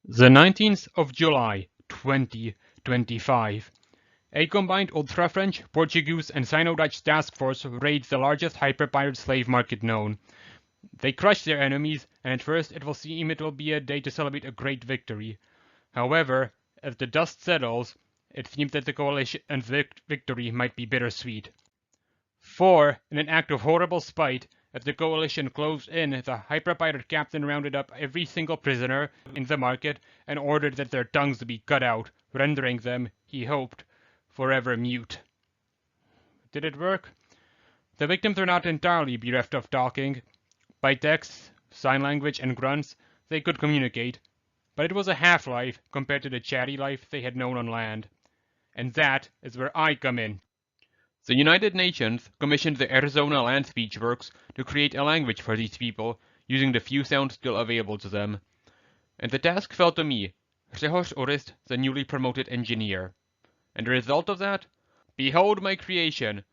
The 19th of July, 2025. A combined Ultra-French, Portuguese, and Sino-Dutch task force raids the largest hyper-pirate slave market known. They crush their enemies, and at first it will seem it will be a day to celebrate a great victory. However, as the dust settles, it seems that the coalition's victory might be bittersweet. For, in an act of horrible spite, as the coalition closed in, the hyper-pirate captain rounded up every single prisoner in the market and ordered that their tongues be cut out, rendering them, he hoped, forever mute. Did it work? The victims are not entirely bereft of talking. By text, sign language, and grunts, they could communicate, but it was a half-life compared to the chatty life they had known on land. And that is where I come in. The United Nations commissioned the Arizona Land Speech Works to create a language for these people, using the few sounds still available to them. And the task fell to me, Grzegorz Orist, the newly promoted engineer. And the result of that? Behold my creation,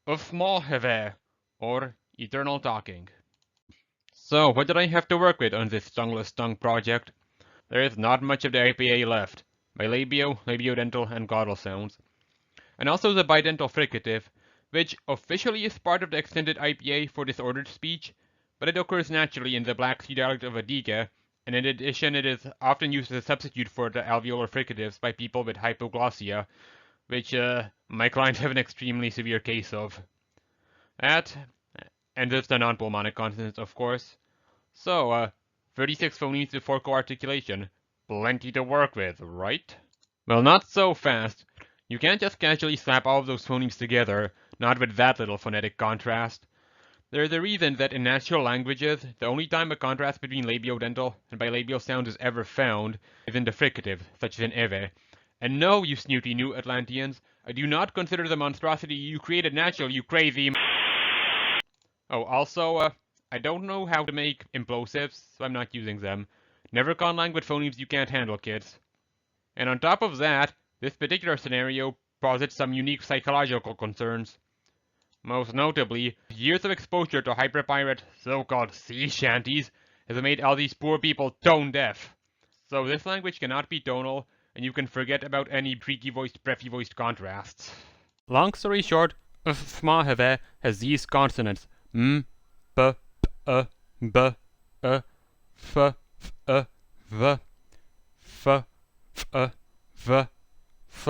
uesɸmẽhhevé, or Eternal Talking. So, what did I have to work with on this tongueless tongue project? There is not much of the IPA left. Bilabio, labiodental, and glottal sounds. And also the bidental fricative, which officially is part of the extended IPA for disordered speech, but it occurs naturally in the Black Sea dialect of Adiga, and in addition it is often used as a substitute for the alveolar fricatives by people with hypoglossia, which my clients have an extremely severe case of. That, and just the non-pulmonic consonants, of course. So, 36 phonemes before co-articulation. Plenty to work with, right? Well, not so fast. You can't just casually slap all of those phonemes together, not with that little phonetic contrast. There's a reason that in natural languages, the only time a contrast between labiodental and bilabial sounds is ever found is in the fricative, such as in eve. And no, you snooty new Atlanteans, I do not consider the monstrosity you created natural, you crazy Oh, also, I don't know how to make implosives, so I'm not using them. Never conlang with phonemes you can't handle, kids. And on top of that, this particular scenario posits some unique psychological concerns. Most notably, years of exposure to hyperpirate so-called sea shanties has made all these poor people tone deaf. So this language cannot be tonal, and you can forget about any creaky-voiced, breathy-voiced contrasts. Long story short, uesɸmẽhhevé has these consonants: m, p, p, b, f, v, v, v, f,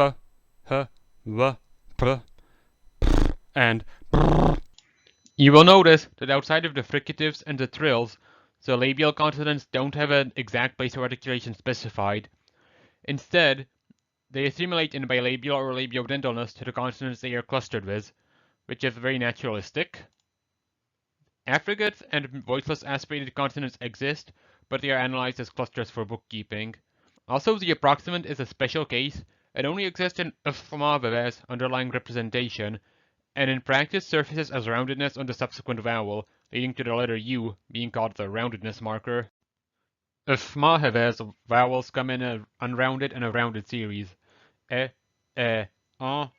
h, v, p, and brr. You will notice that outside of the fricatives and the trills, the labial consonants don't have an exact place of articulation specified. Instead, they assimilate in bilabial or labiodentalness to the consonants they are clustered with, which is very naturalistic. Affricates and voiceless aspirated consonants exist, but they are analyzed as clusters for bookkeeping. Also, the approximant is a special case and only exists in uesɸmẽhhevé's underlying representation, and in practice surfaces as roundedness on the subsequent vowel, leading to the letter U being called the roundedness marker. uesɸmẽhhevé's vowels come in an unrounded and a rounded series. E, u,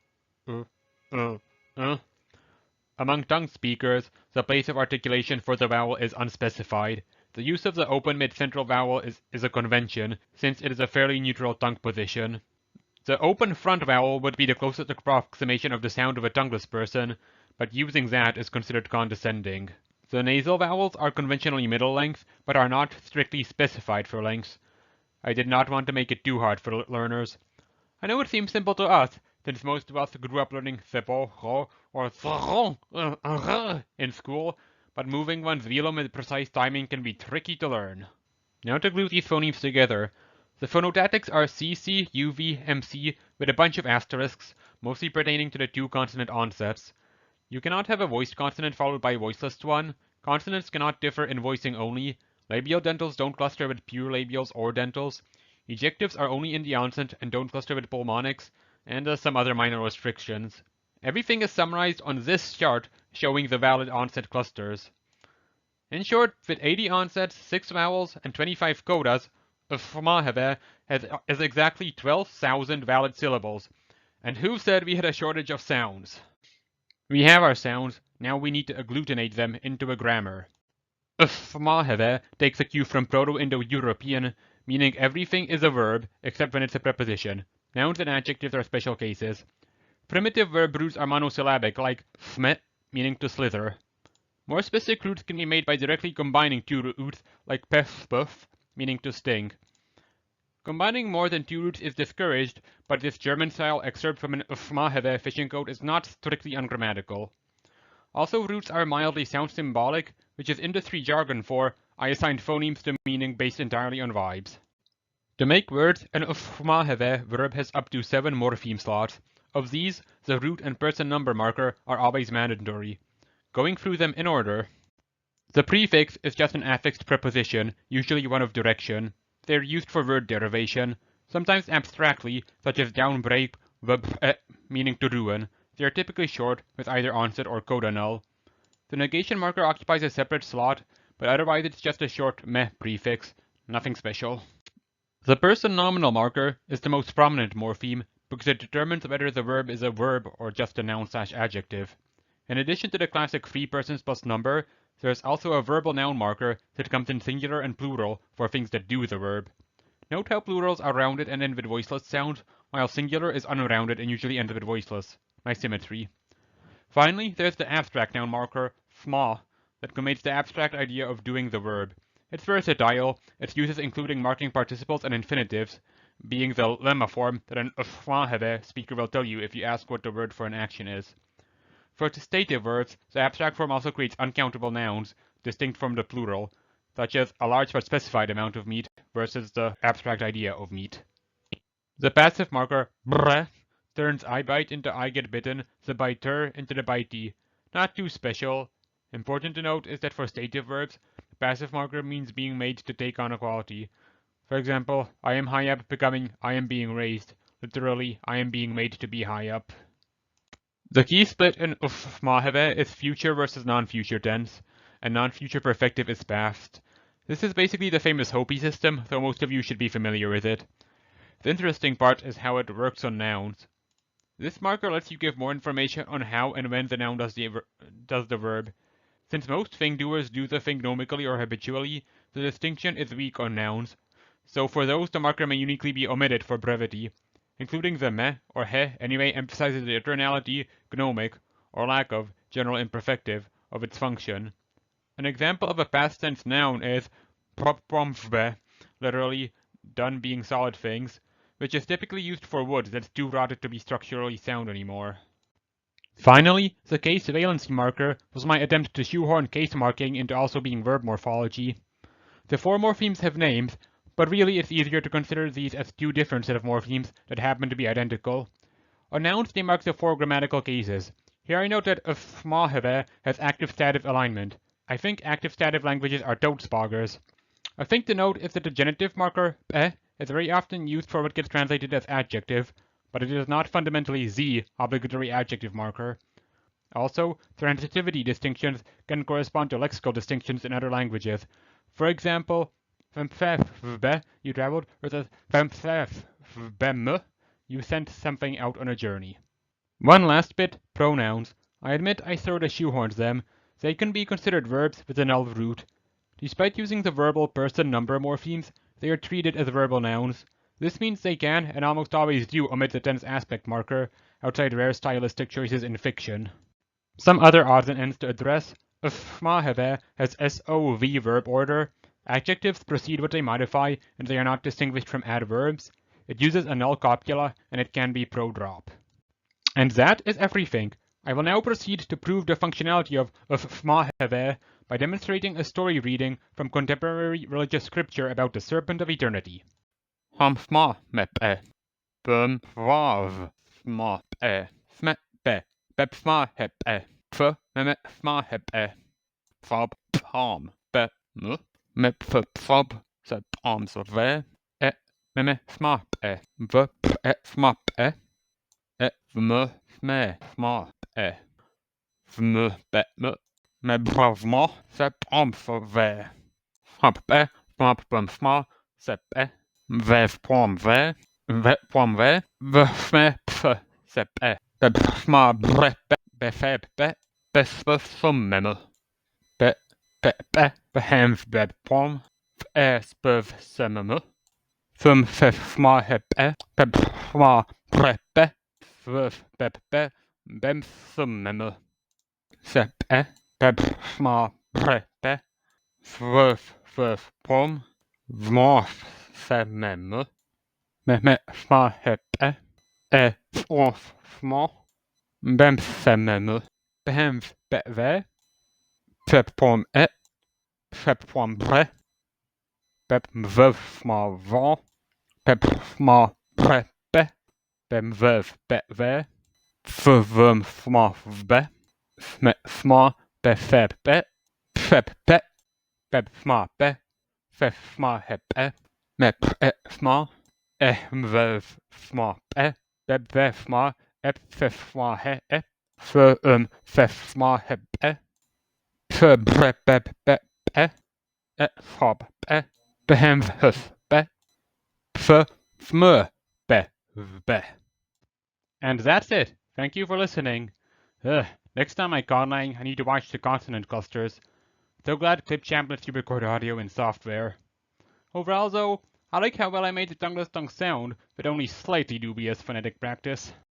Among tongue speakers, the place of articulation for the vowel is unspecified. The use of the open mid-central vowel is a convention, since it is a fairly neutral tongue position. The open front vowel would be the closest approximation of the sound of a tongueless person, but using that is considered condescending. The nasal vowels are conventionally middle length, but are not strictly specified for length. I did not want to make it too hard for learners. I know it seems simple to us, since most of us grew up learning sepo, ro, or thro in school, but moving one's velum with precise timing can be tricky to learn. Now to glue these phonemes together. The phonotactics are CC, UV, MC, with a bunch of asterisks, mostly pertaining to the two consonant onsets. You cannot have a voiced consonant followed by a voiceless one. Consonants cannot differ in voicing only. Labiodentals don't cluster with pure labials or dentals. Ejectives are only in the onset and don't cluster with pulmonics, and some other minor restrictions. Everything is summarized on this chart, showing the valid onset clusters. In short, with 80 onsets, 6 vowels, and 25 codas, uesɸmẽhhevé has exactly 12,000 valid syllables. And who said we had a shortage of sounds? We have our sounds, now we need to agglutinate them into a grammar. uesɸmẽhhevé takes a cue from Proto-Indo-European, meaning everything is a verb except when it's a preposition. Nouns and adjectives are special cases. Primitive verb roots are monosyllabic, like ffmẽ, meaning to slither. More specific roots can be made by directly combining two roots, like pefpuff, meaning to sting. Combining more than two roots is discouraged, but this German-style excerpt from an uesɸmẽhhevé fishing code is not strictly ungrammatical. Also, roots are mildly sound-symbolic, which is industry jargon for I assigned phonemes to meaning based entirely on vibes. To make words, an uesɸmẽhhevé verb has up to 7 morpheme slots. Of these, the root and person number marker are always mandatory. Going through them in order. The prefix is just an affixed preposition, usually one of direction. They are used for word derivation, sometimes abstractly, such as downbreak, meaning to ruin. They are typically short, with either onset or coda null. The negation marker occupies a separate slot, but otherwise it's just a short meh prefix, nothing special. The person nominal marker is the most prominent morpheme because it determines whether the verb is a verb or just a noun/adjective. In addition to the classic 3 persons plus number, there is also a verbal noun marker that comes in singular and plural for things that do the verb. Note how plurals are rounded and end with voiceless sound, while singular is unrounded and usually ends with voiceless. Nice symmetry. Finally, there's the abstract noun marker, fma, that conveys the abstract idea of doing the verb. It's versatile, its uses including marking participles and infinitives, being the lemma form that an uesɸmẽhhevé speaker will tell you if you ask what the word for an action is. For stative verbs, the abstract form also creates uncountable nouns, distinct from the plural, such as a large but specified amount of meat versus the abstract idea of meat. The passive marker, brr, turns I bite into I get bitten, the biter into the bitey. Not too special. Important to note is that for stative verbs, the passive marker means being made to take on a quality. For example, I am high up becoming I am being raised. Literally, I am being made to be high up. The key split in uesɸmẽhhevé is future versus non-future tense, and non-future perfective is past. This is basically the famous Hopi system, though most of you should be familiar with it. The interesting part is how it works on nouns. This marker lets you give more information on how and when the noun does the verb. Since most thing doers do the thing nomically or habitually, the distinction is weak on nouns, so for those the marker may uniquely be omitted for brevity. Including the meh or he anyway emphasizes the eternality, gnomic, or lack of, general imperfective, of its function. An example of a past tense noun is propomfbe, literally done being solid things, which is typically used for wood that's too rotted to be structurally sound anymore. Finally, the case valency marker was my attempt to shoehorn case marking into also being verb morphology. The 4 morphemes have names, but really it's easier to consider these as 2 different set of morphemes that happen to be identical. On nouns, they mark the 4 grammatical cases. Here I note that uesɸmẽhhevé has active-stative alignment. I think active-stative languages are toadspoggers. A thing to note is that the genitive marker, is very often used for what gets translated as adjective, but it is not fundamentally the obligatory adjective marker. Also, transitivity distinctions can correspond to lexical distinctions in other languages. For example, uesɸmẽhhevé, you traveled, versus uesɸmẽhhevé, you sent something out on a journey. One last bit, pronouns. I admit I sort of shoehorned them. They can be considered verbs with a null root. Despite using the verbal person number morphemes, they are treated as verbal nouns. This means they can, and almost always do, omit the tense aspect marker, outside rare stylistic choices in fiction. Some other odds and ends to address. uesɸmẽhhevé has SOV verb order. Adjectives precede what they modify, and they are not distinguished from adverbs. It uses a null copula, and it can be pro-drop. And that is everything. I will now proceed to prove the functionality of uesɸmẽhhevé by demonstrating a story reading from contemporary religious scripture about the Serpent of Eternity. uesɸmẽhhevé, uesɸmẽhhevé, uesfmẽhhevé, uesfmẽhhevé, uesfmẽhhevé, uesfmẽhhevé, uesfmẽhhevé, uesfmẽhhevé, uesfmẽhhevé, uesfmẽhhevé, uesfmẽhhevé, uesfmẽhhevé, uesfmẽhhevé, uesfmẽhhevé, uesfmẽhhevé, uesfmẽhhevé, uesfmẽhhevé, And that's it. Thank you for listening. Next time I Conlang, I need to watch the consonant clusters. So glad Clipchamp lets you record audio in software. Overall though, I like how well I made the tongueless tongue sound, with only slightly dubious phonetic practice.